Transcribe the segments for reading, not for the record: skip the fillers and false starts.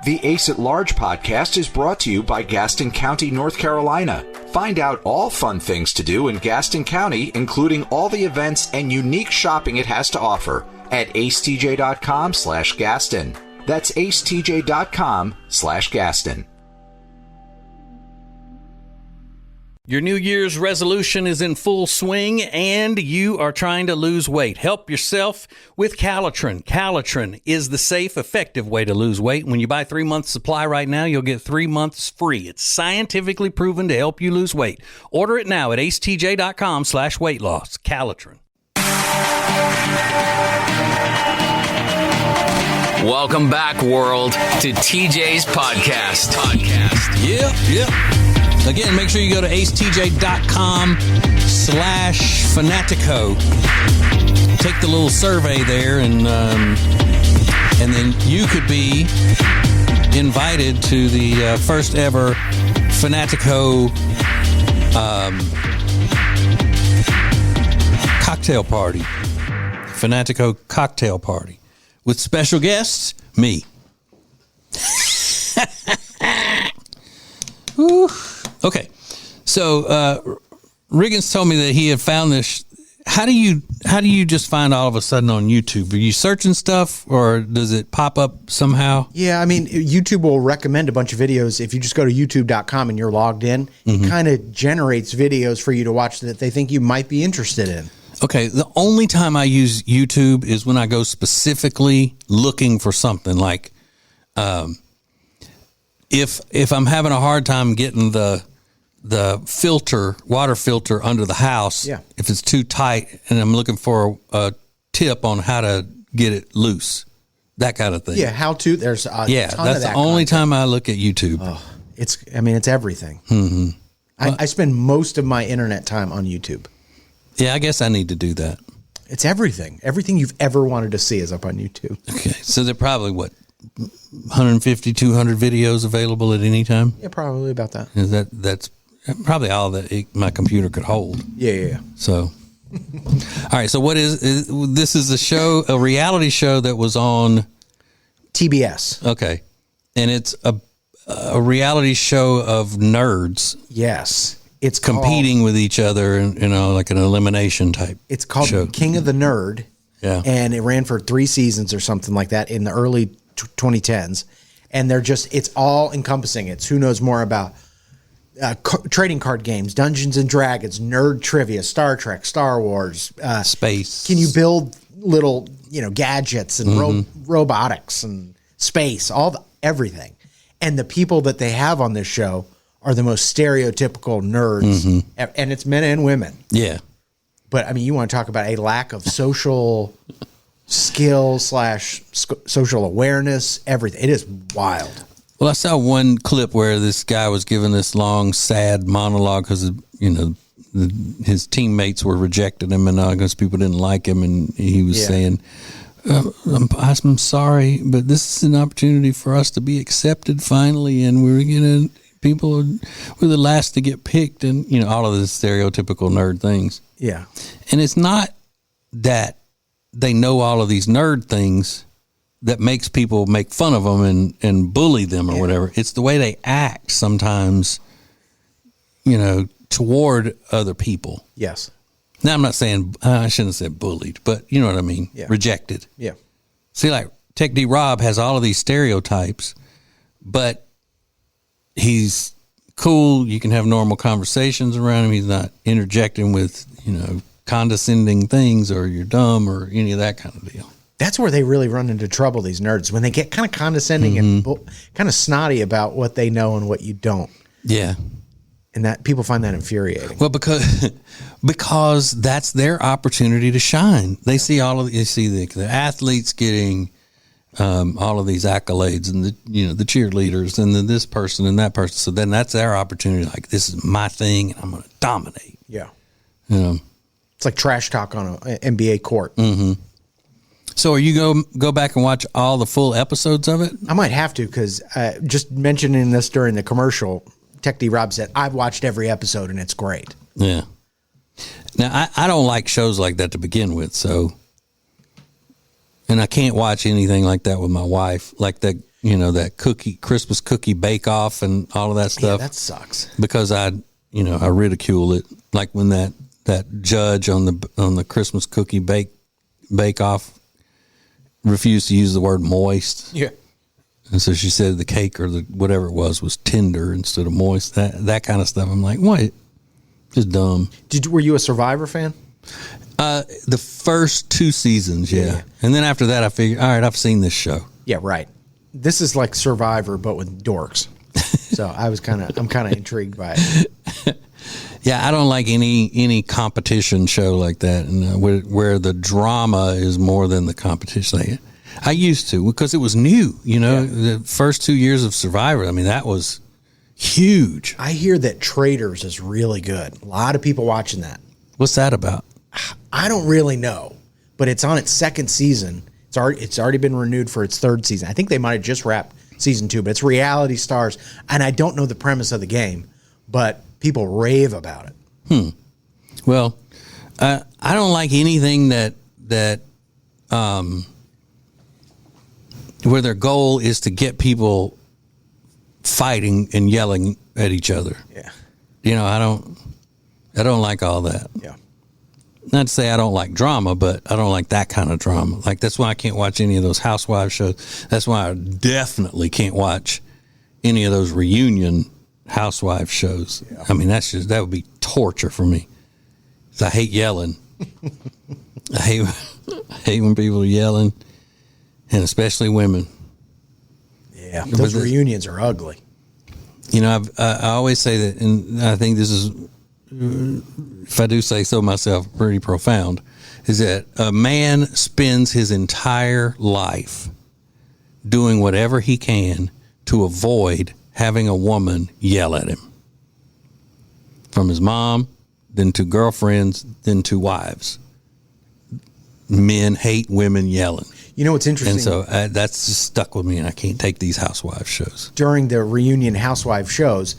The Ace at Large podcast is brought to you by Gaston County, North Carolina. Find out all fun things to do in Gaston County, including all the events and unique shopping it has to offer at acetj.com/Gaston. That's acetj.com/Gaston. Your New Year's resolution is in full swing and you are trying to lose weight. Help yourself with Calitrin. Calitrin is the safe, effective way to lose weight. When you buy 3 months supply right now, you'll get 3 months free. It's scientifically proven to help you lose weight. Order it now at acetj.com/weight loss. Calitrin. Welcome back, world, to TJ's podcast. Yep. Again, make sure you go to acetj.com/fanatico. Take the little survey there, and then you could be invited to the first ever Fanatico cocktail party. Fanatico cocktail party with special guests, me. Whew. Okay, so Riggins told me that he had found this. How do you just find all of a sudden on YouTube? Are you searching stuff, or does it pop up somehow? Yeah, I mean, YouTube will recommend a bunch of videos. If you just go to youtube.com and you're logged in, it kind of generates videos for you to watch that they think you might be interested in. Okay, the only time I use YouTube is when I go specifically looking for something like if I'm having a hard time getting the water filter under the house, if it's too tight and I'm looking for a tip on how to get it loose, that kind of thing. Yeah, how to. There's a ton that's of that the only content. time I look at YouTube. Oh, it's everything. Mm-hmm. I spend most of my internet time on YouTube. Yeah, I guess I need to do that. It's everything. Everything you've ever wanted to see is up on YouTube. Okay, so they're probably, 150, 200 videos available at any time? Yeah, probably about that. That's probably all that my computer could hold. Yeah. So, all right. So this is a reality show that was on TBS. Okay. And it's a reality show of nerds. Yes. It's competing with each other and, like an elimination type. It's called show. King of the Nerd. Yeah. And it ran for 3 seasons or something like that in the early 2010s. And it's all encompassing. It's who knows more about trading card games, Dungeons and Dragons, nerd trivia, Star Trek, Star Wars, space. Can you build little, gadgets and robotics and space, everything. And the people that they have on this show are the most stereotypical nerds, and it's men and women. Yeah. But I mean, you want to talk about a lack of social skill / social awareness, everything. It is wild. Well, I saw one clip where this guy was giving this long, sad monologue because, his teammates were rejecting him and because people didn't like him. And he was saying, I'm sorry, but this is an opportunity for us to be accepted finally. And we're we're the last to get picked and, all of the stereotypical nerd things. Yeah. And it's not that they know all of these nerd things that makes people make fun of them and bully them or whatever. It's the way they act sometimes, toward other people. Yes. Now, I'm not saying, I shouldn't have said bullied, but you know what I mean? Yeah. Rejected. Yeah. See, like Tech D Rob has all of these stereotypes, but he's cool. You can have normal conversations around him. He's not interjecting with, condescending things or you're dumb or any of that kind of deal. That's where they really run into trouble, these nerds, when they get kind of condescending and kind of snotty about what they know and what you don't. Yeah. And that people find that infuriating. Well, because that's their opportunity to shine. They see the athletes getting all of these accolades and the cheerleaders and then this person and that person. So then that's their opportunity. Like, this is my thing and I'm going to dominate. Yeah. It's like trash talk on an NBA court. Mm-hmm. So are you go back and watch all the full episodes of it? I might have to, because just mentioning this during the commercial, Tech D Rob said, I've watched every episode and it's great. Yeah. Now, I don't like shows like that to begin with, so, and I can't watch anything like that with my wife, like the that Christmas cookie bake off and all of that stuff. Yeah, that sucks. Because I ridicule it. Like when that judge on the Christmas cookie bake off refused to use the word moist. Yeah. And so she said the cake or whatever it was tender instead of moist. That kind of stuff. I'm like, what? Just dumb. Were you a Survivor fan? The first 2 seasons, yeah. And then after that, I figured, all right, I've seen this show. Yeah, right. This is like Survivor, but with dorks. So I'm kind of intrigued by it. Yeah, I don't like any competition show like that, and where the drama is more than the competition. I used to, because it was new. The first 2 years of Survivor. I mean, that was huge. I hear that Traitors is really good. A lot of people watching that. What's that about? I don't really know, but it's on its 2nd season. It's already been renewed for its 3rd season. I think they might have just wrapped season 2, but it's reality stars, and I don't know the premise of the game, but people rave about it. Well, I don't like anything that where their goal is to get people fighting and yelling at each other. Yeah. I don't like all that. Yeah. Not to say I don't like drama, but I don't like that kind of drama. Like, that's why I can't watch any of those housewives shows. That's why I definitely can't watch any of those reunion housewife shows. Yeah. I mean, that would be torture for me. 'Cause I hate yelling. I hate when people are yelling, and especially women. Yeah, those reunions are ugly. I always say that, and I think this is, if I do say so myself, pretty profound, is that a man spends his entire life doing whatever he can to avoid having a woman yell at him. From his mom, then to girlfriends, then to wives. Men hate women yelling. You know what's interesting? And so that's just stuck with me, and I can't take these housewife shows. During the reunion housewife shows,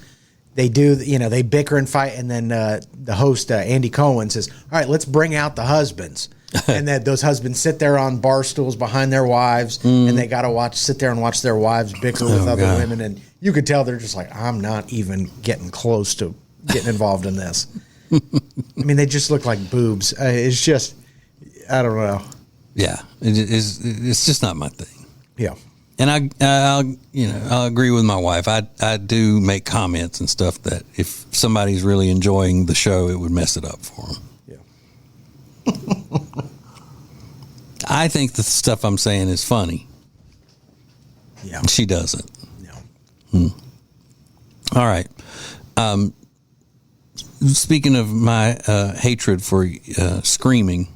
they do, they bicker and fight, and then the host, Andy Cohen, says, all right, let's bring out the husbands. And then those husbands sit there on bar stools behind their wives, and they got to sit there and watch their wives bicker with other women. And you could tell they're just like, I'm not even getting close to getting involved in this. I mean, they just look like boobs. It's just, I don't know. Yeah, it's just not my thing. Yeah. And I'll agree with my wife. I do make comments and stuff that if somebody's really enjoying the show, it would mess it up for them. Yeah. I think the stuff I'm saying is funny. Yeah. She doesn't. No. All right. Speaking of my hatred for screaming,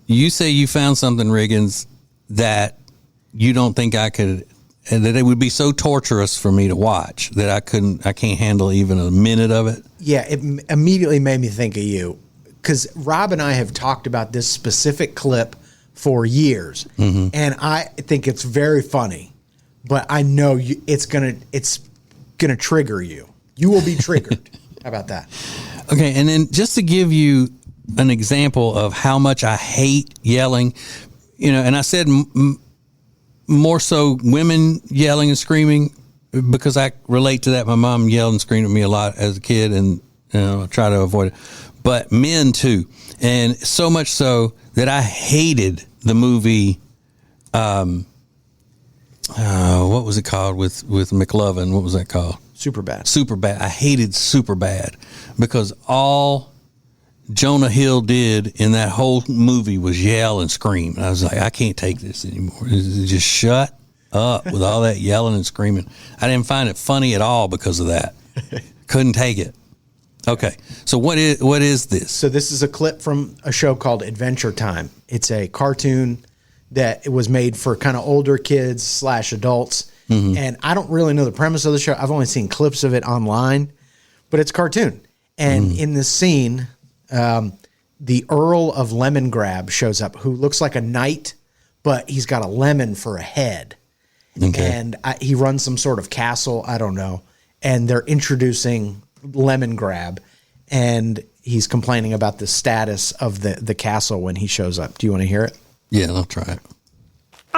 you say you found something, Riggins, that you don't think I could, and that it would be so torturous for me to watch that I can't handle even a minute of it. Yeah, it immediately made me think of you, because Rob and I have talked about this specific clip for years, and I think it's very funny, but I know it's gonna trigger you. You will be triggered. How about that? Okay, and then just to give you an example of how much I hate yelling, and I said more so women yelling and screaming because I relate to that. My mom yelled and screamed at me a lot as a kid, and I try to avoid it. But men too, and so much so that I hated the movie. What was it called with McLovin? What was that called? Superbad. I hated Superbad because all Jonah Hill did in that whole movie was yell and scream. And I was like, I can't take this anymore. Just shut up with all that yelling and screaming. I didn't find it funny at all because of that. Couldn't take it. Okay, so what is this? So this is a clip from a show called Adventure Time. It's a cartoon that was made for kind of older kids / adults. And I don't really know the premise of the show. I've only seen clips of it online, but it's a cartoon. And in this scene, the Earl of Lemongrab shows up, who looks like a knight, but he's got a lemon for a head. Okay. And he runs some sort of castle, I don't know. And they're introducing Lemongrab, and he's complaining about the status of the castle when he shows up. Do you want to hear it? Yeah, I'll try it.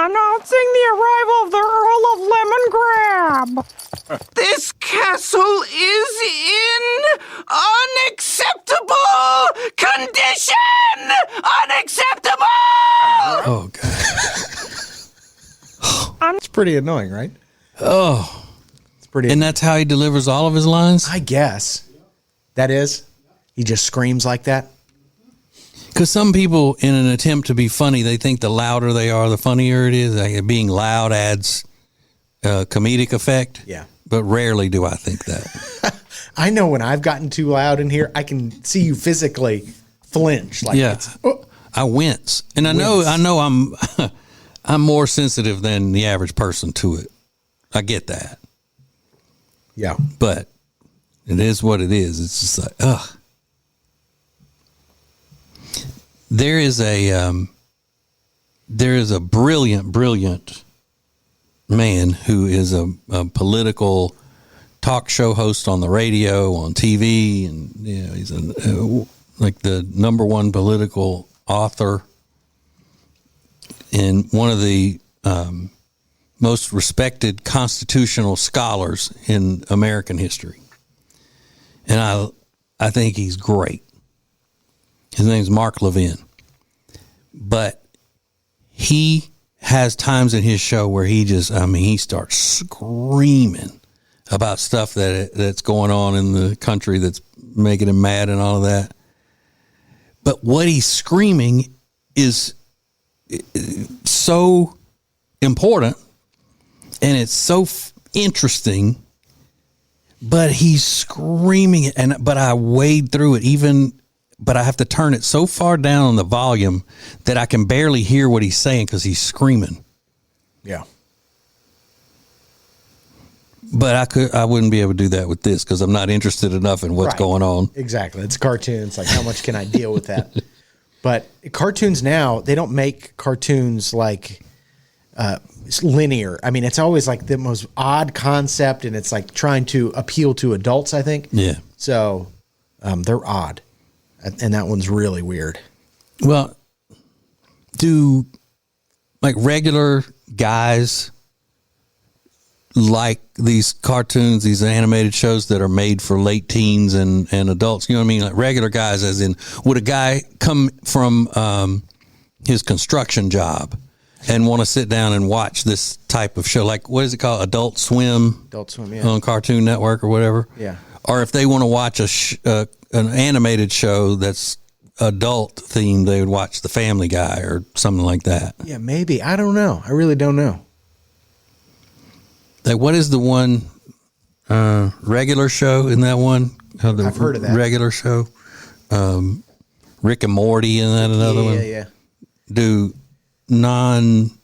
Announcing the arrival of the Earl of Lemon Grab. This castle is in unacceptable condition! Unacceptable! Oh, God. It's pretty annoying, right? Oh. It's pretty. And that's how he delivers all of his lines? I guess. That is? He just screams like that? Because some people, in an attempt to be funny, they think the louder they are, the funnier it is. Like, being loud adds comedic effect. Yeah. But rarely do I think that. I know when I've gotten too loud in here, I can see you physically flinch. Like, Yeah. I wince. And I know I'm I'm more sensitive than the average person to it. I get that. Yeah. But it is what it is. It's just like, ugh. There is a brilliant man who is a political talk show host on the radio, on TV, and he's like the number one political author and one of the most respected constitutional scholars in American history. And I think he's great. His name's Mark Levin. But he has times in his show where he starts screaming about stuff that's going on in the country that's making him mad and all of that. But what he's screaming is so important and it's so interesting, but he's screaming it. But I wade through it but I have to turn it so far down on the volume that I can barely hear what he's saying because he's screaming. Yeah. But I wouldn't be able to do that with this because I'm not interested enough in what's going on. Exactly. It's cartoons. Like, how much can I deal with that? But cartoons now, they don't make cartoons like linear. I mean, it's always like the most odd concept, and it's like trying to appeal to adults, I think. Yeah. So they're odd. And that one's really weird. Well, do like regular guys like these cartoons, these animated shows that are made for late teens and adults? You know what I mean? Like regular guys, as in, would a guy come from his construction job and want to sit down and watch this type of show? Like, what is it called? Adult Swim? Adult Swim, yeah. On Cartoon Network or whatever? Yeah. Or if they want to watch an animated show that's adult themed, they would watch The Family Guy or something like that. Yeah, maybe. I don't know. I really don't know. Like, what is the one regular show in that one? I've heard of that. Regular show. Rick and Morty and that another one. Yeah. Do non-nerdy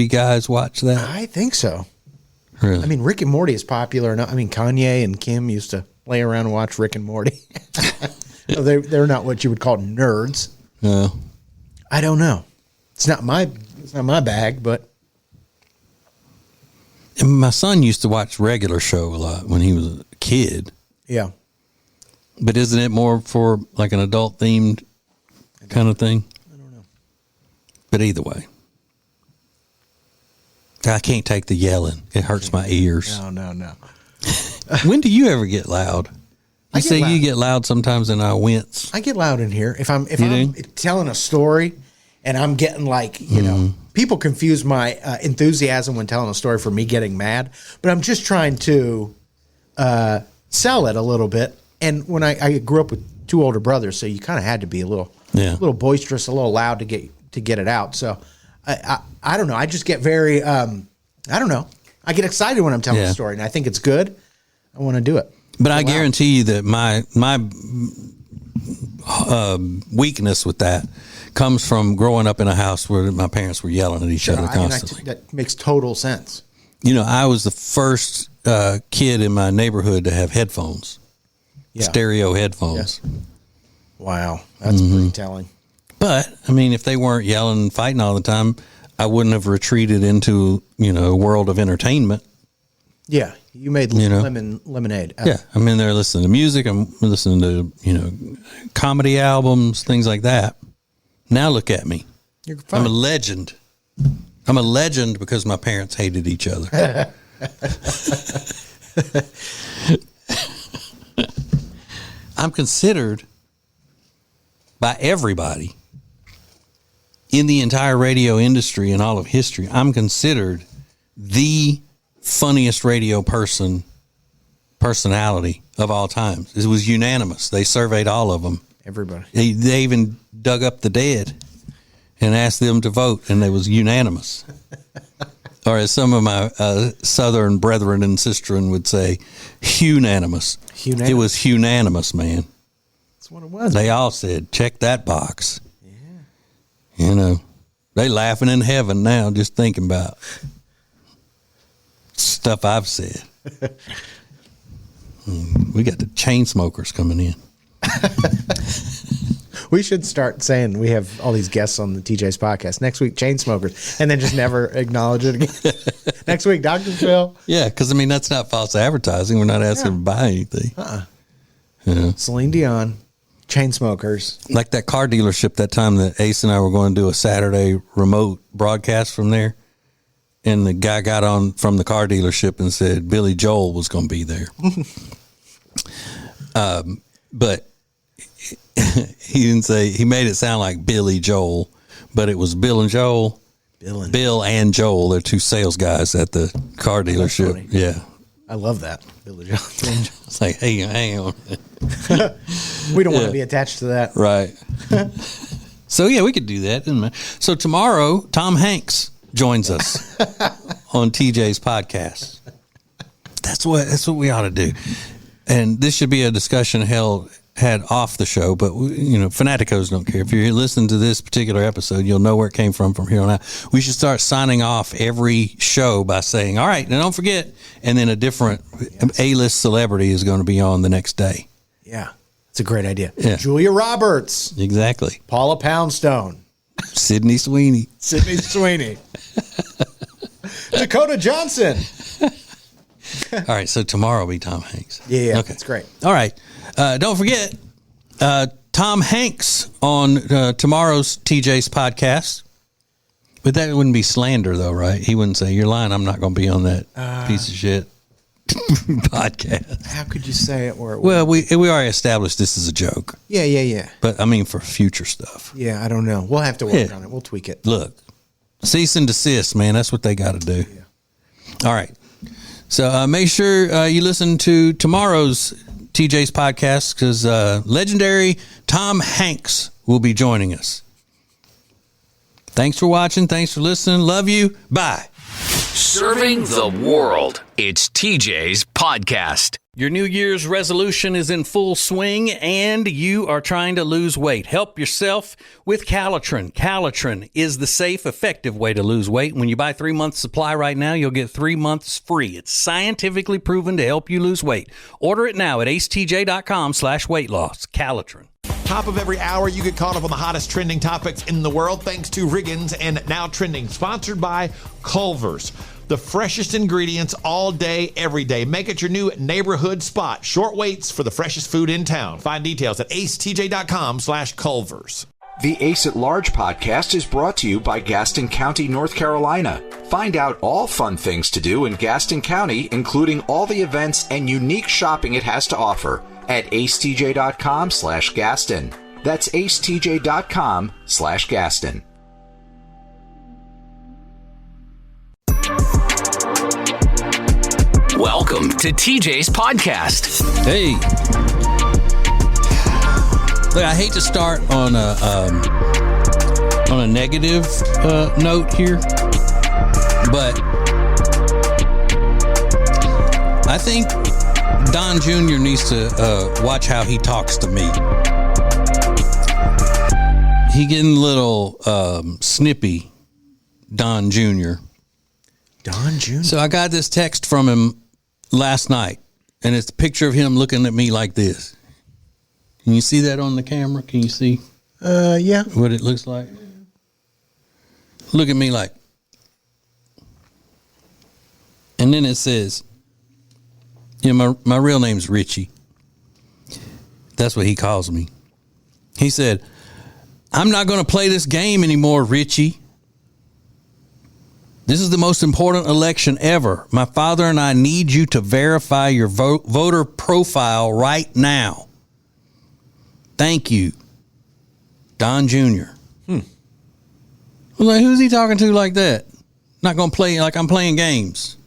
guys watch that? I think so. Really? I mean, Rick and Morty is popular enough. I mean, Kanye and Kim used to lay around and watch Rick and Morty. They're not what you would call nerds. No. I don't know. It's not my bag, but. And my son used to watch regular show a lot when he was a kid. Yeah. But isn't it more for like an adult themed kind of thing? I don't know. But either way. I can't take the yelling. It hurts my ears. No. When do you ever get loud? You say loud. you get loud sometimes and I wince. I get loud in here. If I'm do? telling a story and I'm getting like, people confuse my enthusiasm when telling a story for me getting mad, but I'm just trying to sell it a little bit. And when I grew up with two older brothers, so you kind of had to be a little boisterous, a little loud to get it out. So I don't know. I just get very, I don't know. I get excited when I'm telling a story, and I think it's good. I want to do it. But I guarantee you that my weakness with that comes from growing up in a house where my parents were yelling at each other constantly. That makes total sense. I was the first kid in my neighborhood to have headphones, stereo headphones. Yes. Wow, that's pretty telling. But I mean, if they weren't yelling and fighting all the time, I wouldn't have retreated into a world of entertainment. Yeah, you made lemonade. Yeah, I'm in there listening to music. I'm listening to comedy albums, things like that. Now look at me. You're fine. I'm a legend. I'm a legend because my parents hated each other. I'm considered by everybody in the entire radio industry and all of history. I'm considered the funniest radio personality of all time. It was unanimous. They surveyed all of them. Everybody. They even dug up the dead and asked them to vote, and it was unanimous. Or as some of my Southern brethren and sisterin would say, unanimous. It was unanimous, man. That's what it was. They all said, check that box. Yeah. You know, they laughing in heaven now just thinking about stuff I've said. We got the chain smokers coming in. We should start saying we have all these guests on the TJ's podcast. Next week, chain smokers, and then just never acknowledge it again. Next week, Dr. Phil. Yeah, because, I mean, that's not false advertising. We're not asking to buy anything. Yeah. Celine Dion, chain smokers. Like that car dealership that time that Ace and I were going to do a Saturday remote broadcast from there. And the guy got on from the car dealership and said Billy Joel was going to be there. But he didn't say, he made it sound like Billy Joel, but it was Bill and Joel. Bill and Joel. They're two sales guys at the car dealership. Yeah. I love that. Billy Joel. It's like, hey, hang on. We don't want to be attached to that. Right. So, yeah, we could do that. So, tomorrow, Tom Hanks joins us on TJ's podcast. That's what we ought to do. And this should be a discussion had off the show, but you know, fanaticos don't care. If you're listening to this particular episode, you'll know where it came from here on out. We should start signing off every show by saying, all right, now don't forget, and then a different A-list celebrity is going to be on the next day. Yeah, it's a great idea. Yeah. Julia Roberts. Exactly. Paula Poundstone. Sydney Sweeney. Dakota Johnson. All right, so tomorrow will be Tom Hanks. Yeah, okay. That's great. All right. Don't forget, Tom Hanks on tomorrow's TJ's podcast. But that wouldn't be slander, though, right? He wouldn't say, you're lying, I'm not going to be on that piece of shit podcast. How could you say it? Well, we already established this is a joke. Yeah. But, I mean, for future stuff. Yeah, I don't know. We'll have to work on it. We'll tweak it. Look, cease and desist, man. That's what they got to do. Yeah. All right. So make sure you listen to tomorrow's TJ's podcast because legendary Tom Hanks will be joining us. Thanks for watching. Thanks for listening. Love you. Bye. Serving the world. It's TJ's podcast. Your New Year's resolution is in full swing and you are trying to lose weight. Help yourself with Calitrin. Calitrin is the safe, effective way to lose weight. When you buy 3 months supply right now, you'll get 3 months free. It's scientifically proven to help you lose weight. Order it now at acetj.com/weight loss. Calitrin. Top of every hour, you get caught up on the hottest trending topics in the world thanks to Riggins and Now Trending, sponsored by Culver's. The freshest ingredients all day, every day. Make it your new neighborhood spot. Short waits for the freshest food in town. Find details at acetj.com/Culver's. The Ace at Large podcast is brought to you by Gaston County, North Carolina. Find out all fun things to do in Gaston County, including all the events and unique shopping it has to offer at acetj.com/Gaston. That's acetj.com/Gaston. Welcome to TJ's podcast. Hey. Look, I hate to start on a negative note here, but I think Don Jr. needs to watch how he talks to me. He getting a little snippy, Don Jr. Don Jr. So I got this text from him last night, and it's a picture of him looking at me like this. Can you see that on the camera? Can you see? Yeah. What it looks like? Look at me like. And then it says, you know, my real name's Richie. That's what he calls me. He said, I'm not going to play this game anymore, Richie. This is the most important election ever. My father and I need you to verify your voter profile right now. Thank you, Don Jr. I'm like, who's he talking to like that? Not going to play like I'm playing games.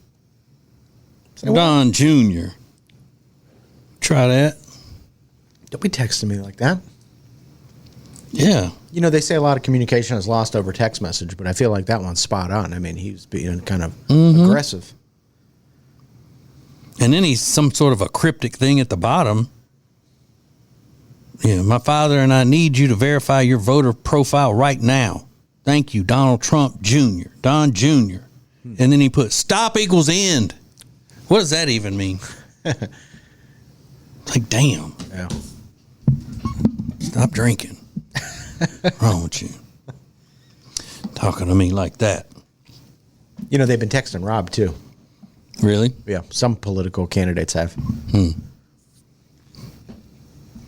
Don Jr. Try that. Don't be texting me like that. Yeah. You know, they say a lot of communication is lost over text message, but I feel like that one's spot on. I mean, he was being kind of aggressive. And then he's some sort of a cryptic thing at the bottom. Yeah, my father and I need you to verify your voter profile right now. Thank you, Donald Trump Jr., Don Jr. And then he put stop equals end. What does that even mean? Like, damn. Yeah. Stop drinking. What's wrong with you? Talking to me like that. You know, they've been texting Rob, too. Really? Yeah, some political candidates have. And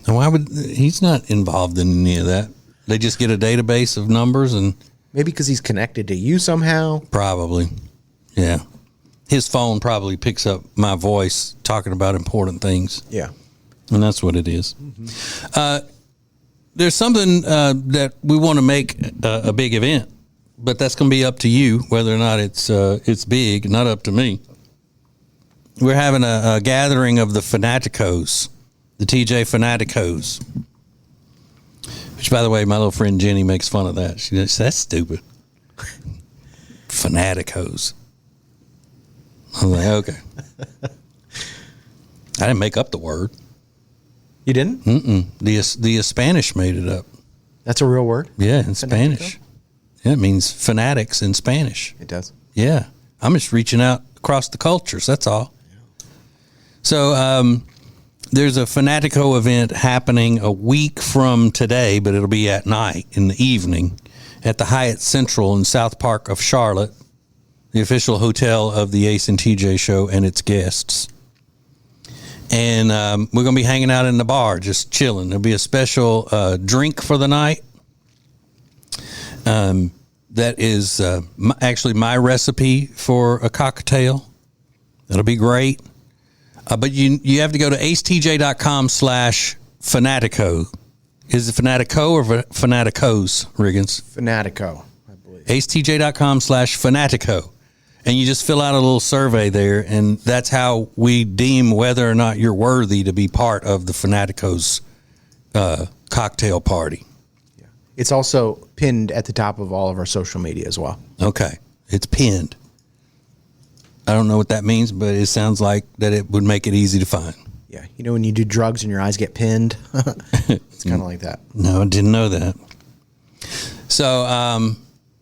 why would he's not involved in any of that? They just get a database of numbers and Maybe because he's connected to you somehow. probably, yeah. His phone probably picks up my voice talking about important things, Yeah. and that's what it is. There's something that we want to make a big event, but that's going to be up to you whether or not it's big. Not up to me. We're having a gathering of the Fanaticos, the TJ Fanaticos. Which, by the way, my little friend Jenny makes fun of that. She says, that's stupid. Fanaticos. I was like, okay. I didn't make up the word. You didn't? The Spanish made it up. That's a real word? Yeah, in Spanish. Yeah, it means fanatics in Spanish. It does. Yeah. I'm just reaching out across the cultures. That's all. So there's a Fanatico event happening a week from today, but it'll be at night in the evening at the Hyatt Central in South Park of Charlotte, the official hotel of the Ace and TJ show and its guests. And we're going to be hanging out in the bar, just chilling. There'll be a special drink for the night. That is actually my recipe for a cocktail. That'll be great. But you have to go to acetj.com/Fanatico. Is it Fanatico or Fanaticos, Riggins? Fanatico, I believe. acetj.com/Fanatico. And you just fill out a little survey there, and that's how we deem whether or not you're worthy to be part of the Fanaticos cocktail party. Yeah. It's also pinned at the top of all of our social media as well. Okay. It's pinned. I don't know what that means, but it sounds like that it would make it easy to find. Yeah. You know when you do drugs and your eyes get pinned? It's kind of like that. No, I didn't know that. So,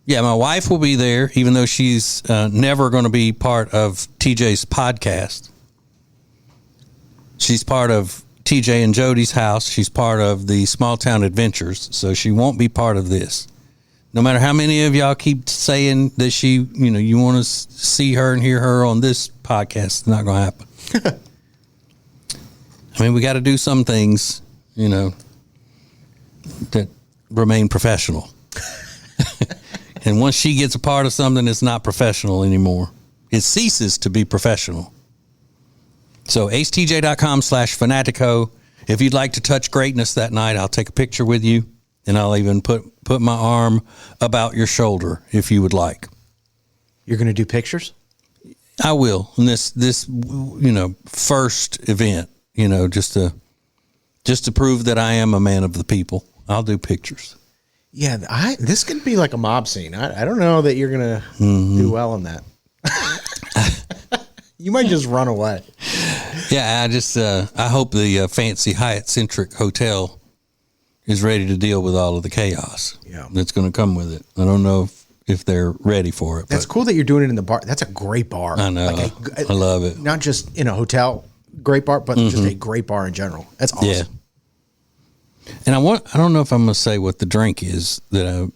yeah, my wife will be there, even though she's never going to be part of TJ's podcast. She's part of TJ and Jody's house. She's part of the Small Town Adventures, so she won't be part of this. No matter how many of y'all keep saying that you want to see her and hear her on this podcast, it's not going to happen. I mean, we got to do some things, that remain professional. And once she gets a part of something, it's not professional anymore. It ceases to be professional. So acetj.com/Fanatico. If you'd like to touch greatness that night, I'll take a picture with you, and I'll even put my arm about your shoulder if you would like. You're going to do pictures? I will. And this first event, just to prove that I am a man of the people. I'll do pictures. Yeah, this could be like a mob scene. I don't know that you're going to do well in that. You might just run away. Yeah, I hope the fancy Hyatt-centric hotel is ready to deal with all of the chaos that's going to come with it. I don't know if they're ready for it. That's cool that you're doing it in the bar. That's a great bar. I know. I love it. Not just in a hotel, great bar, but just a great bar in general. That's awesome. Yeah. And I don't know if I'm going to say what the drink is that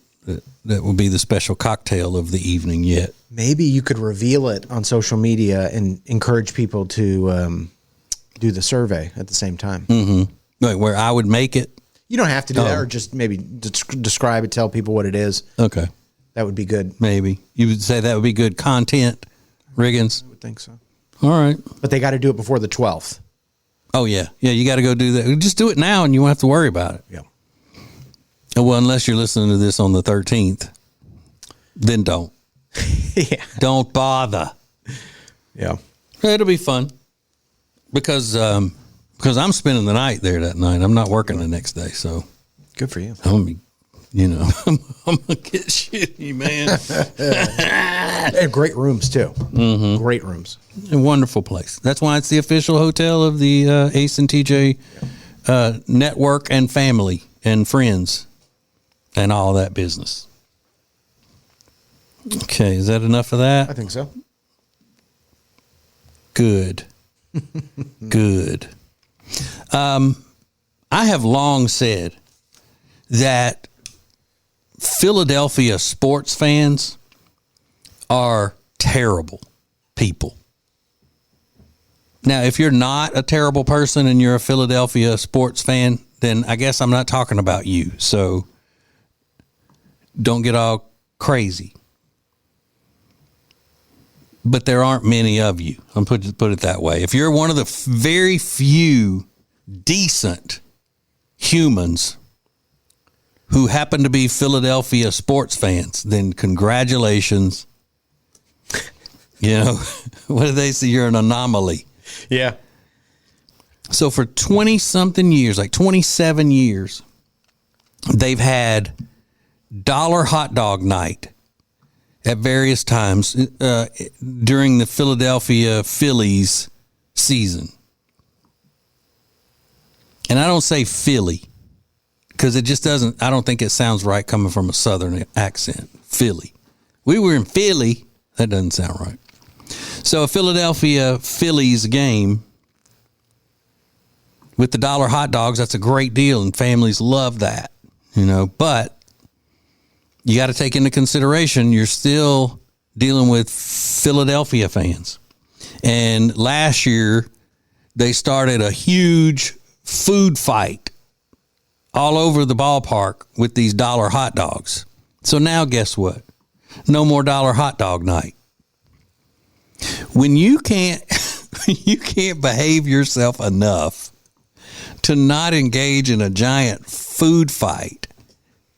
will be the special cocktail of the evening yet. Maybe you could reveal it on social media and encourage people to do the survey at the same time. Mm-hmm. Like where I would make it. You don't have to do that, Oh. or just maybe describe it, tell people what it is. Okay. That would be good. Maybe. You would say that would be good content, Riggins? I would think so. All right. But they got to do it before the 12th. Oh, yeah. Yeah, you got to go do that. Just do it now and you won't have to worry about it. Yeah. Well, unless you're listening to this on the 13th, then don't. Yeah. Don't bother. Yeah. It'll be fun because I'm spending the night there that night. I'm not working the next day, so Good for you. I'm gonna be, I'm gonna get shitty, man. And great rooms, too. Mm-hmm. Great rooms. A wonderful place. That's why it's the official hotel of the Ace and TJ network and family and friends and all that business. Okay, is that enough of that? I think so. Good. Good. I have long said that Philadelphia sports fans are terrible people. Now, if you're not a terrible person and you're a Philadelphia sports fan, then I guess I'm not talking about you. So don't get all crazy. But there aren't many of you. I'm put it that way. If you're one of the very few decent humans who happen to be Philadelphia sports fans, then congratulations. What do they say? You're an anomaly. Yeah. So for 20 something years, like 27 years, they've had dollar hot dog night at various times during the Philadelphia Phillies season. And I don't say Philly because it just doesn't, I don't think it sounds right coming from a Southern accent. Philly. We were in Philly. That doesn't sound right. So a Philadelphia Phillies game with the dollar hot dogs, that's a great deal and families love that, but you got to take into consideration you're still dealing with Philadelphia fans. And last year, they started a huge food fight all over the ballpark with these dollar hot dogs. So now guess what? No more dollar hot dog night. When you can't behave yourself enough to not engage in a giant food fight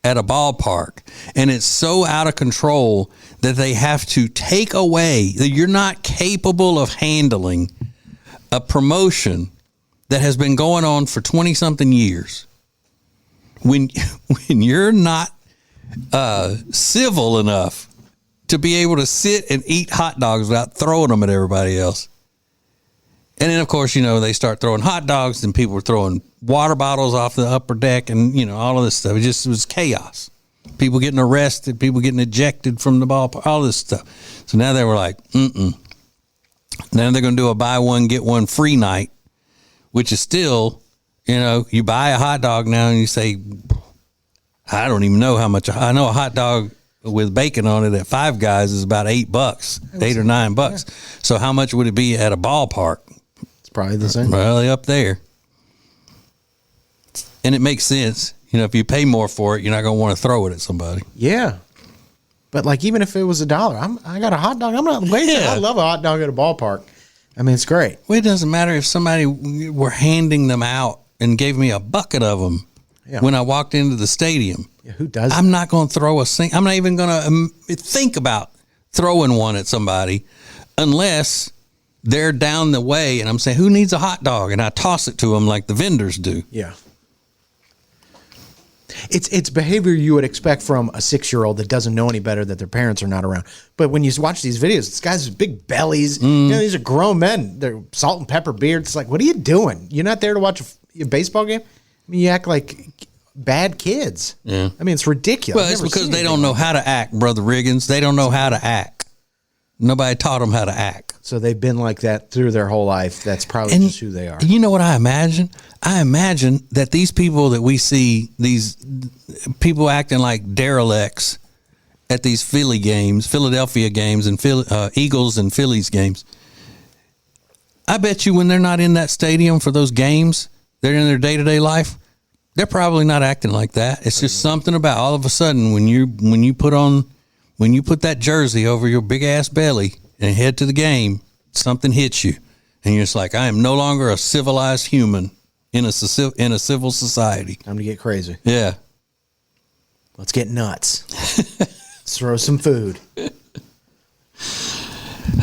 at a ballpark, and it's so out of control that they have to take away, that you're not capable of handling a promotion that has been going on for 20 something years. When you're not civil enough to be able to sit and eat hot dogs without throwing them at everybody else. And then, of course, they start throwing hot dogs and people were throwing water bottles off the upper deck and, all of this stuff. It was chaos. People getting arrested, people getting ejected from the ballpark, all this stuff. So now they were like, Now they're going to do a buy one, get one free night, which is still, you buy a hot dog now and you say, I don't even know how much. I know a hot dog with bacon on it at Five Guys is about $8, $8 or $9. Yeah. So how much would it be at a ballpark? It's probably the same. Probably up there. And it makes sense. If you pay more for it, you're not going to want to throw it at somebody. Yeah. But even if it was $1, I got a hot dog. I'm not wasting. Yeah. I love a hot dog at a ballpark. I mean, it's great. Well, it doesn't matter if somebody were handing them out and gave me a bucket of them when I walked into the stadium. Yeah, who does? I'm not going to throw I'm not even going to think about throwing one at somebody unless they're down the way and I'm saying, who needs a hot dog? And I toss it to them like the vendors do. Yeah. It's behavior you would expect from a 6-year-old that doesn't know any better, that their parents are not around. But when you watch these videos, this guys with big bellies, these are grown men. They're salt and pepper beards. It's like, what are you doing? You're not there to watch a baseball game? I mean, you act like bad kids. Yeah. I mean, it's ridiculous. Well, it's because they don't know how to act, Brother Riggins. They don't know how to act. Nobody taught them how to act. So they've been like that through their whole life. That's probably just who they are. You know what I imagine? I imagine that these people that we see, these people acting like derelicts at these Philadelphia games and Eagles and Phillies games. I bet you when they're not in that stadium for those games, they're in their day-to-day life, They're probably not acting like that. It's just something about all of a sudden when you put that jersey over your big ass belly and head to the game, something hits you, and you're just like, I am no longer a civilized human in a civil society. Time to get crazy. Yeah. Let's get nuts. Let's throw some food.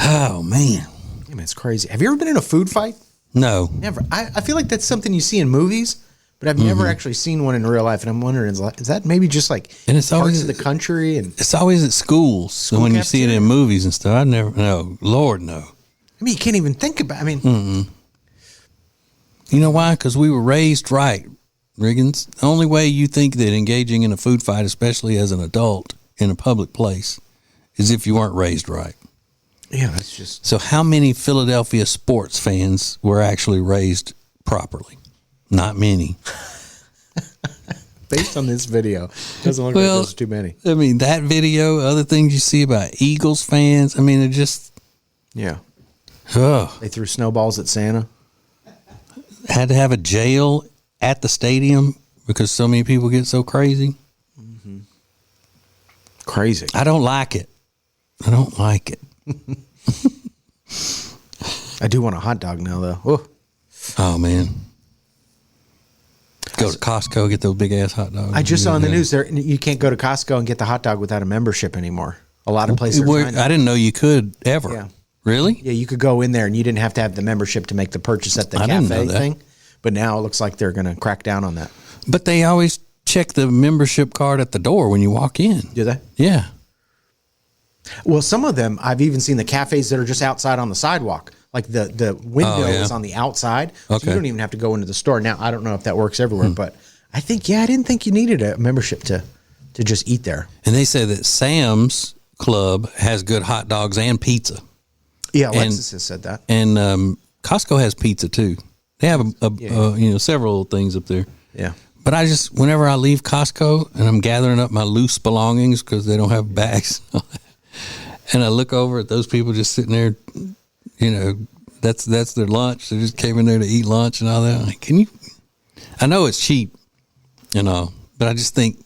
Oh man. Yeah, man, it's crazy. Have you ever been in a food fight? No. Never. I feel like that's something you see in movies, but I've never actually seen one in real life. And I'm wondering, is that maybe just like And it's parts always of the country? And it's always at schools. So when you see it in movies and stuff, I never. No, Lord, no. I mean, you can't even think about. I mean, You know why? Because we were raised right, Riggins. The only way you think that engaging in a food fight, especially as an adult in a public place, is if you weren't raised right. yeah, that's just So how many Philadelphia sports fans were actually raised properly? Not many. based on this video. Doesn't look like there's too many. I mean, that video, other things you see about Eagles fans, I mean, they're just, Yeah, ugh. they threw snowballs at Santa. Had to have a jail at the stadium because so many people get so crazy. Crazy. I don't like it. I don't like it. I do want a hot dog now, though. Oh, Oh, man. Go to Costco, get those big ass hot dogs. I just saw in the news there you can't go to Costco and get the hot dog without a membership anymore. A lot of places. I didn't know you could ever. Yeah. Really? Yeah, you could go in there and you didn't have to have the membership to make the purchase at the I didn't cafe know that. thing. But now it looks like they're going to crack down on that. But they always check the membership card at the door when you walk in. Do they? Yeah. Well, some of them, I've even seen the cafes that are just outside on the sidewalk. Like the window is on the outside. So Okay. you don't even have to go into the store. Now, I don't know if that works everywhere, but I think, I didn't think you needed a membership to just eat there. And they say that Sam's Club has good hot dogs and pizza. Yeah, Alexis has said that. And Costco has pizza too. They have several things up there. Yeah. But whenever I leave Costco and I'm gathering up my loose belongings because they don't have bags, and I look over at those people just sitting there, that's their lunch. They just came in there to eat lunch and all that. I'm like, I know it's cheap, but I just think,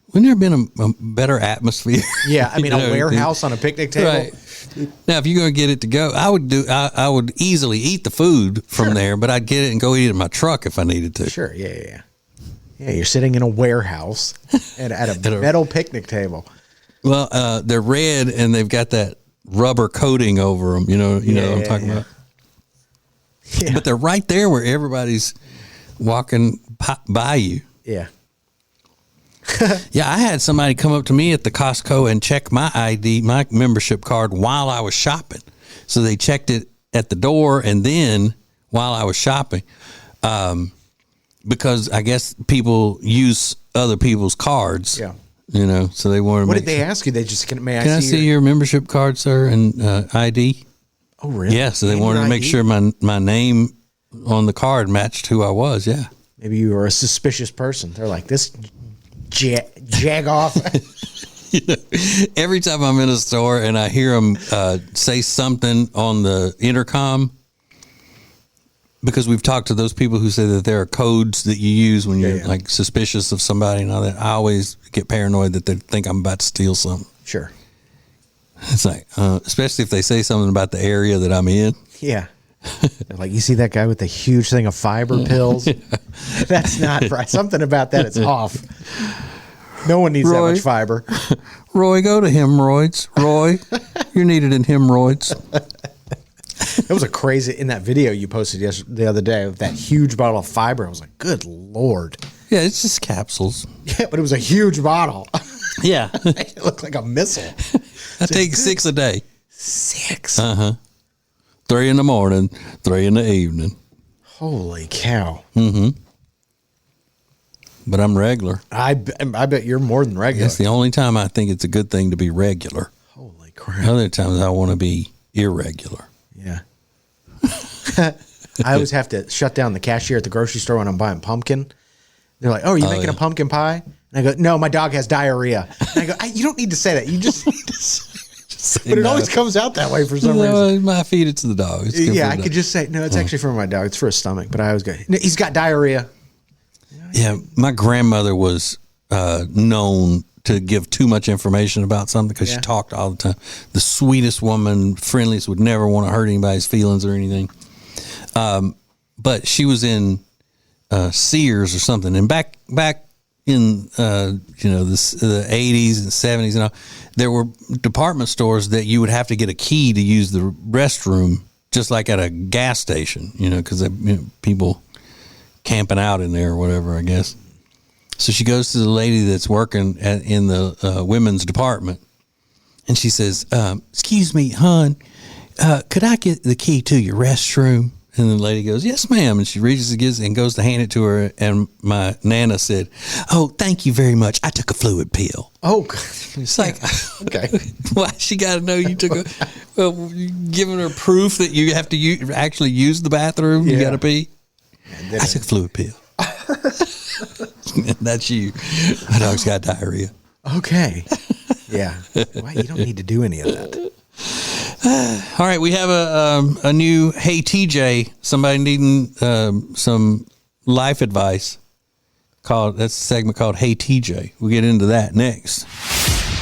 wouldn't there have been a better atmosphere? Yeah, I mean, a warehouse on a picnic table. Right. Now, if you're going to get it to go, I would easily eat the food from there, but I'd get it and go eat it in my truck if I needed to. Sure, yeah. Yeah, you're sitting in a warehouse and at a metal picnic table. Well, they're red and they've got that rubber coating over them. You know what I'm talking about? Yeah. But they're right there where everybody's walking by you. Yeah. Yeah, I had somebody come up to me at the Costco and check my ID, my membership card, while I was shopping. So they checked it at the door and then while I was shopping, because I guess people use other people's cards. Yeah. So they wanted to What make did they sure. ask you? They just, can I see your membership card, sir, and ID? Oh, really? Yeah, so they And wanted your to make ID? sure my name on the card matched who I was, yeah. Maybe you were a suspicious person. They're like, this jag off. Every time I'm in a store and I hear them say something on the intercom, because we've talked to those people who say that there are codes that you use when you're like suspicious of somebody and all that, I always get paranoid that they think I'm about to steal something. Sure. It's like, especially if they say something about the area that I'm in. Yeah. They're like, you see that guy with the huge thing of fiber pills? That's not right. Something about that is off. No one needs that much fiber. Roy, go to hemorrhoids. Roy, you're needed in hemorrhoids. It was a crazy, in that video you posted the other day of that huge bottle of fiber. I was like, good Lord. Yeah, it's just capsules. Yeah, but it was a huge bottle. Yeah. It looked like a missile. I take 6 a day. 6? 3 in the morning, 3 in the evening. Holy cow. But I'm regular. I bet you're more than regular. That's the only time I think it's a good thing to be regular. Holy crap. Other times I want to be irregular. Yeah. I always have to shut down the cashier at the grocery store when I'm buying pumpkin. They're like, oh, are you making a pumpkin pie? And I go, no, my dog has diarrhea. And I go, you don't need to say that. You just need to say. But it always comes out that way for some reason. I feed it to the dog. It's good Yeah, for I the could dog. just say, no, it's actually for my dog. It's for his stomach. But I always go, no, he's got diarrhea. Yeah, my grandmother was known to give too much information about something because she talked all the time. The sweetest woman, friendliest, would never want to hurt anybody's feelings or anything. But she was in Sears or something, and back in the 80s and 70s and all, there were department stores that you would have to get a key to use the restroom, just like at a gas station, because people camping out in there or whatever, I guess. So she goes to the lady that's working in the women's department, and she says, "Excuse me, hon, could I get the key to your restroom?" And the lady goes, "Yes, ma'am." And she reaches and goes to hand it to her. And my Nana said, "Oh, thank you very much. I took a fluid pill." Oh, it's like, okay, why she got to know you took a? Well, giving her proof that you have to actually use the bathroom. You got to pee. I took a fluid pill. That's you. My dog's got diarrhea. Okay. Yeah. Well, you don't need to do any of that. All right, we have a new Hey TJ, somebody needing some life advice. That's a segment called Hey TJ. We'll get into that next.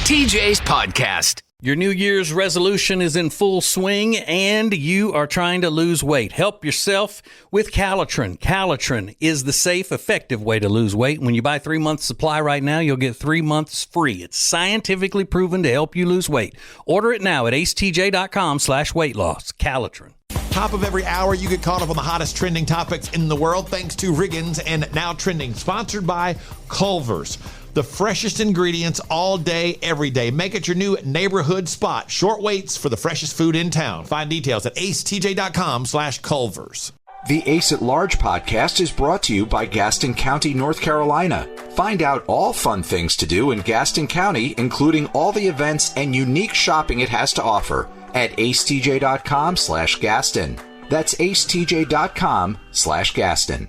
TJ's Podcast. Your New Year's resolution is in full swing and you are trying to lose weight. Help yourself with Calitrin. Calitrin is the safe, effective way to lose weight. When you buy 3 months supply right now, you'll get 3 months free. It's scientifically proven to help you lose weight. Order it now at acetj.com/weight loss. Calitrin. Top of every hour, you get caught up on the hottest trending topics in the world thanks to Riggins and Now Trending, sponsored by Culver's. The freshest ingredients all day, every day. Make it your new neighborhood spot. Short waits for the freshest food in town. Find details at acetj.com/Culver's. The Ace at Large podcast is brought to you by Gaston County, North Carolina. Find out all fun things to do in Gaston County, including all the events and unique shopping it has to offer at acetj.com/Gaston. That's acetj.com/Gaston.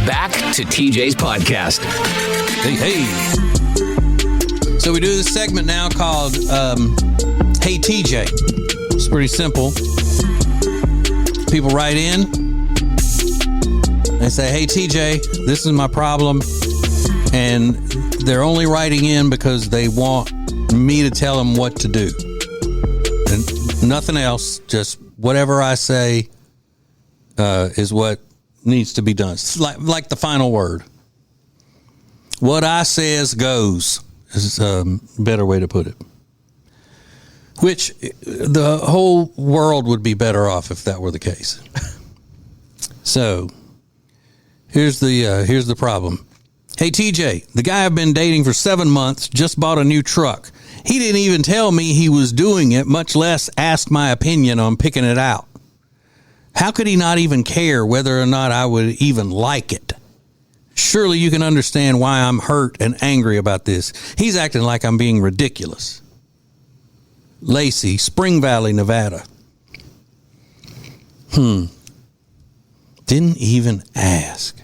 Back to TJ's Podcast. Hey. So we do this segment now called Hey TJ. It's pretty simple. People write in. They say, "Hey TJ, this is my problem." And they're only writing in because they want me to tell them what to do. And nothing else. Just whatever I say is what needs to be done. It's like the final word. What I says goes is a better way to put it. Which the whole world would be better off if that were the case. So here's the problem. "Hey TJ, the guy I've been dating for 7 months just bought a new truck. He didn't even tell me he was doing it, much less ask my opinion on picking it out. How could he not even care whether or not I would even like it? Surely you can understand why I'm hurt and angry about this. He's acting like I'm being ridiculous. Lacey, Spring Valley, Nevada." Didn't even ask.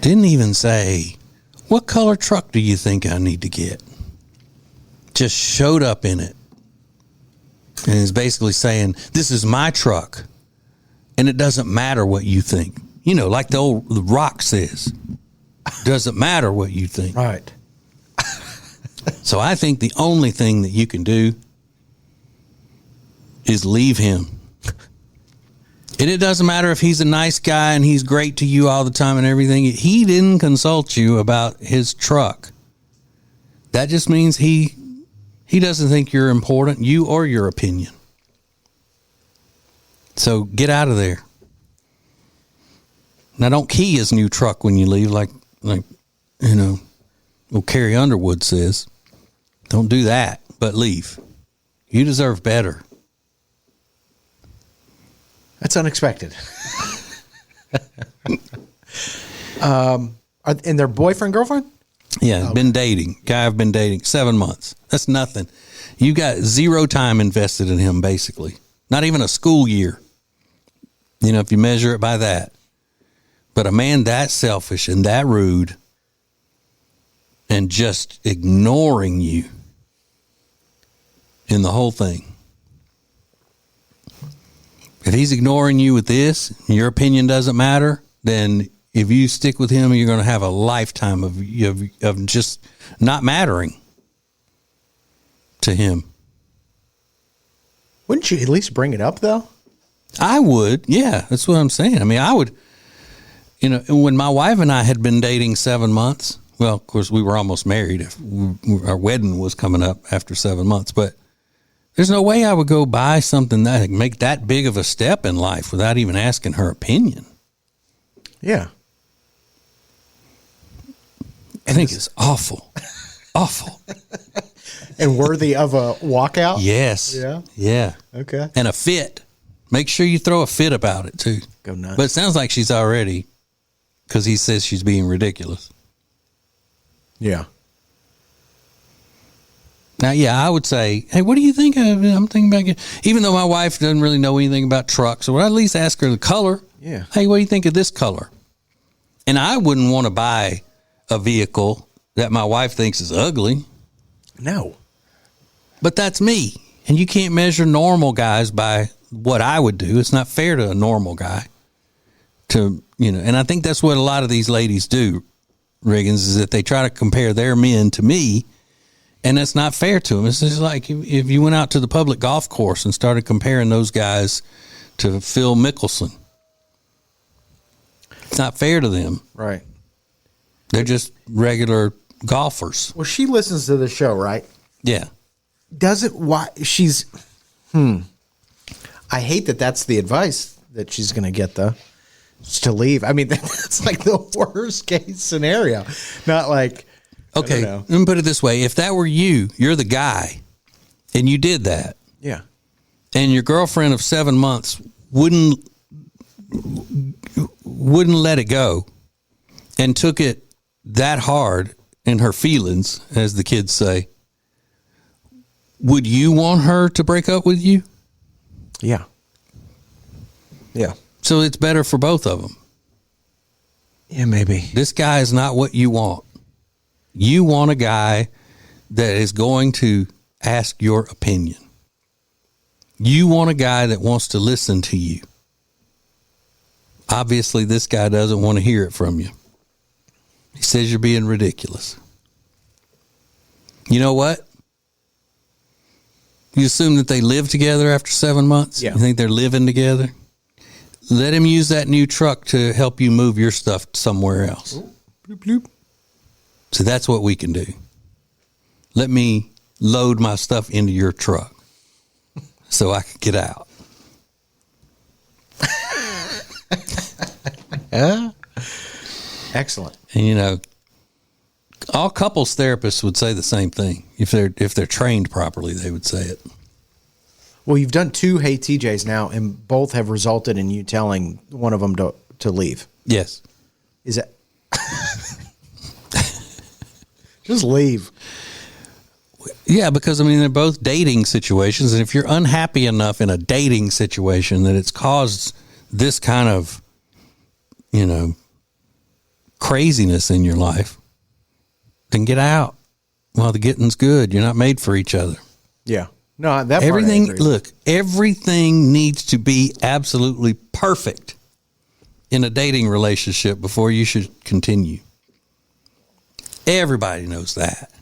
Didn't even say, "What color truck do you think I need to get?" Just showed up in it. And is basically saying, "This is my truck, and it doesn't matter what you think." Like the Rock says, doesn't matter what you think. All right. So I think the only thing that you can do is leave him. And it doesn't matter if he's a nice guy and he's great to you all the time and everything. He didn't consult you about his truck. That just means he doesn't think you're important, you or your opinion. So get out of there. Now, don't key his new truck when you leave, like Carrie Underwood says. Don't do that, but leave. You deserve better. That's unexpected. And their boyfriend, girlfriend? Yeah, okay. Been dating. Guy I've been dating 7 months. That's nothing. You got zero time invested in him, basically. Not even a school year. If you measure it by that. But a man that selfish and that rude and just ignoring you in the whole thing, If he's ignoring you with this, your opinion doesn't matter, then if you stick with him, you're going to have a lifetime of just not mattering to him. Wouldn't you at least bring it up, though? I would. Yeah, that's what I'm saying. I mean, I would, when my wife and I had been dating 7 months, well, of course, we were almost married. Our wedding was coming up after 7 months, but there's no way I would go buy something that make that big of a step in life without even asking her opinion. Yeah. I think it's awful. Awful. And worthy of a walkout? Yes. Yeah? Yeah. Okay. And a fit. Make sure you throw a fit about it, too. Go nuts. But it sounds like she's already, because he says she's being ridiculous. Yeah. Now, yeah, I would say, hey, what do you think? I'm thinking about even though my wife doesn't really know anything about trucks, so I'd at least ask her the color. Yeah. Hey, what do you think of this color? And I wouldn't want to buy a vehicle that my wife thinks is ugly. No. But that's me. And you can't measure normal guys by what I would do. It's not fair to a normal guy and I think that's what a lot of these ladies do, Riggins, is that they try to compare their men to me, and that's not fair to them. It's just like if you went out to the public golf course and started comparing those guys to Phil Mickelson. It's not fair to them. Right. They're just regular golfers. Well, she listens to the show, right? Yeah. Doesn't why she's I hate that that's the advice that she's going to get, though. Just to leave. I mean, that's like the worst case scenario. Not like, okay, let me put it this way. If that were you're the guy, and you did that. Yeah. And your girlfriend of 7 months wouldn't let it go and took it that hard in her feelings, as the kids say, would you want her to break up with you? Yeah. Yeah. So it's better for both of them. Yeah, maybe. This guy is not what you want. You want a guy that is going to ask your opinion. You want a guy that wants to listen to you. Obviously, this guy doesn't want to hear it from you. He says you're being ridiculous. You know what? You assume that they live together after 7 months? Yeah. You think they're living together? Let him use that new truck to help you move your stuff somewhere else. Bloop, bloop. So that's what we can do. Let me load my stuff into your truck so I can get out. Excellent. And all couples therapists would say the same thing. If they're trained properly, they would say it. Well, you've done 2 Hey TJs now, and both have resulted in you telling one of them to leave. Yes. Is it? Just leave. Yeah, because they're both dating situations, and if you're unhappy enough in a dating situation that it's caused this kind of, craziness in your life, then get out while the getting's good. You're not made for each other. Yeah. No, that Everything, part I agree. look, everything needs to be absolutely perfect in a dating relationship before you should continue. Everybody knows that.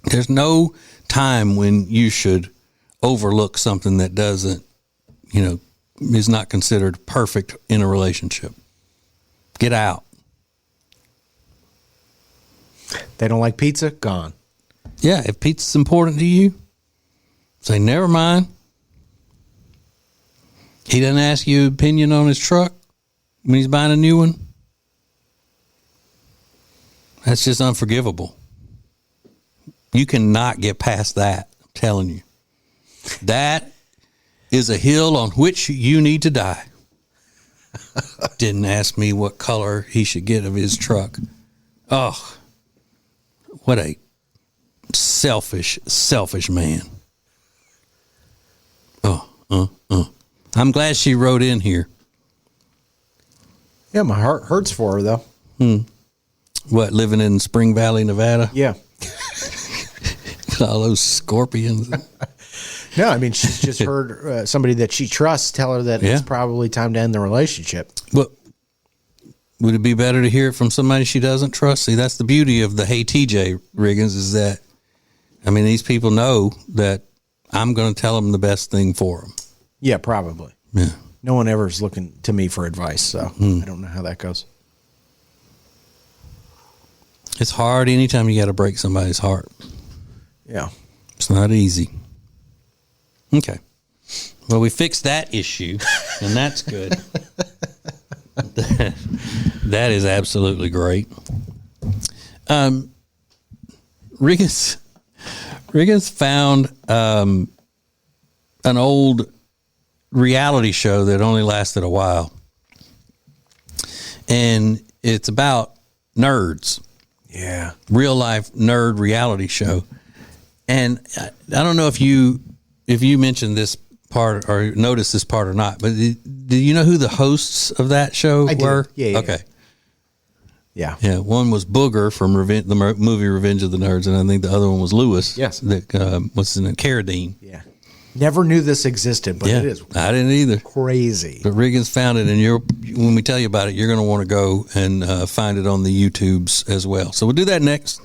There's no time when you should overlook something that doesn't, is not considered perfect in a relationship. Get out. They don't like pizza? Gone. Yeah, if pizza's important to you, say, never mind. He doesn't ask you opinion on his truck when he's buying a new one. That's just unforgivable. You cannot get past that. I'm telling you. That is a hill on which you need to die. Didn't ask me what color he should get of his truck. Oh, what a selfish man. I'm glad she wrote in here. Yeah, my heart hurts for her, though. What, living in Spring Valley, Nevada? Yeah. All those scorpions. No, I mean, she's just heard somebody that she trusts tell her that it's probably time to end the relationship. But would it be better to hear it from somebody she doesn't trust? See, that's the beauty of the Hey TJ, Riggins, is that, I mean, these people know that I'm going to tell them the best thing for them. Yeah, probably. Yeah. No one ever is looking to me for advice, so I don't know how that goes. It's hard anytime you got to break somebody's heart. Yeah. It's not easy. Okay. Well, we fixed that issue, and that's good. That is absolutely great. Riggins found an old reality show that only lasted a while, and it's about nerds. Yeah, real life nerd reality show. And I don't know if you mentioned this part or noticed this part or not, but do you know who the hosts of that show were? Yeah. Okay. Yeah. Yeah. One was Booger from the movie Revenge of the Nerds, and I think the other one was Lewis. Yes. That was in Carradine. Yeah. Never knew this existed, but it is. I didn't either. Crazy. But Riggins found it, and when we tell you about it, you're going to want to go and find it on the YouTubes as well. So we'll do that next.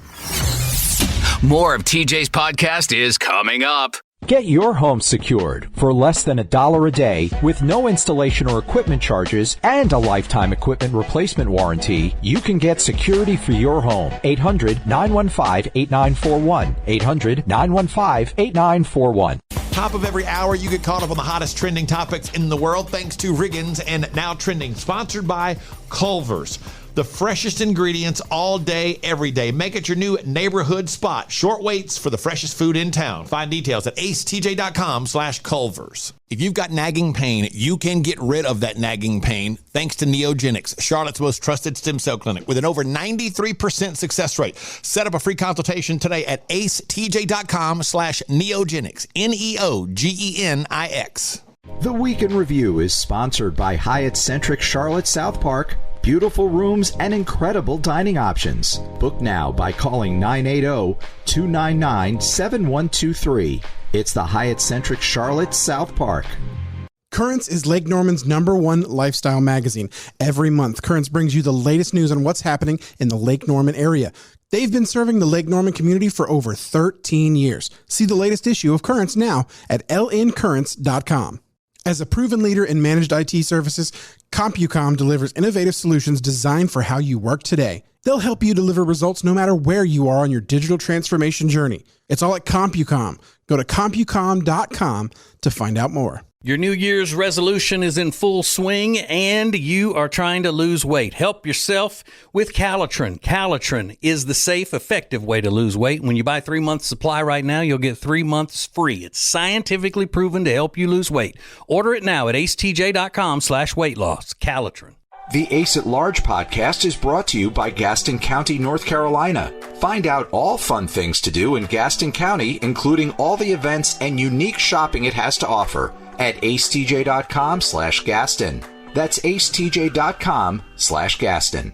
More of TJ's podcast is coming up. Get your home secured for less than $1 a day with no installation or equipment charges and a lifetime equipment replacement warranty. You can get security for your home. 800-915-8941. 800-915-8941. Top of every hour, you get caught up on the hottest trending topics in the world thanks to Riggins and Now Trending, sponsored by Culver's. The freshest ingredients all day, every day. Make it your new neighborhood spot. Short waits for the freshest food in town. Find details at acetj.com/Culver's. If you've got nagging pain, you can get rid of that nagging pain thanks to Neogenics, Charlotte's most trusted stem cell clinic with an over 93% success rate. Set up a free consultation today at acetj.com/Neogenics, Neogenix. The Week in Review is sponsored by Hyatt-centric Charlotte South Park. Beautiful rooms and incredible dining options. Book now by calling 980-299-7123. It's the Hyatt-centric Charlotte South Park. Currents is Lake Norman's #1 lifestyle magazine. Every month, Currents brings you the latest news on what's happening in the Lake Norman area. They've been serving the Lake Norman community for over 13 years. See the latest issue of Currents now at lncurrents.com. As a proven leader in managed IT services, CompuCom delivers innovative solutions designed for how you work today. They'll help you deliver results no matter where you are on your digital transformation journey. It's all at CompuCom. Go to CompuCom.com to find out more. Your New Year's resolution is in full swing and you are trying to lose weight. Help yourself with Calitrin. Calitrin is the safe, effective way to lose weight. When you buy 3 months supply right now, you'll get 3 months free. It's scientifically proven to help you lose weight. Order it now at acetj.com/weight loss. Calitrin. The Ace at Large podcast is brought to you by Gaston County, North Carolina. Find out all fun things to do in Gaston County, including all the events and unique shopping it has to offer at acetj.com/Gaston. That's acetj.com/Gaston.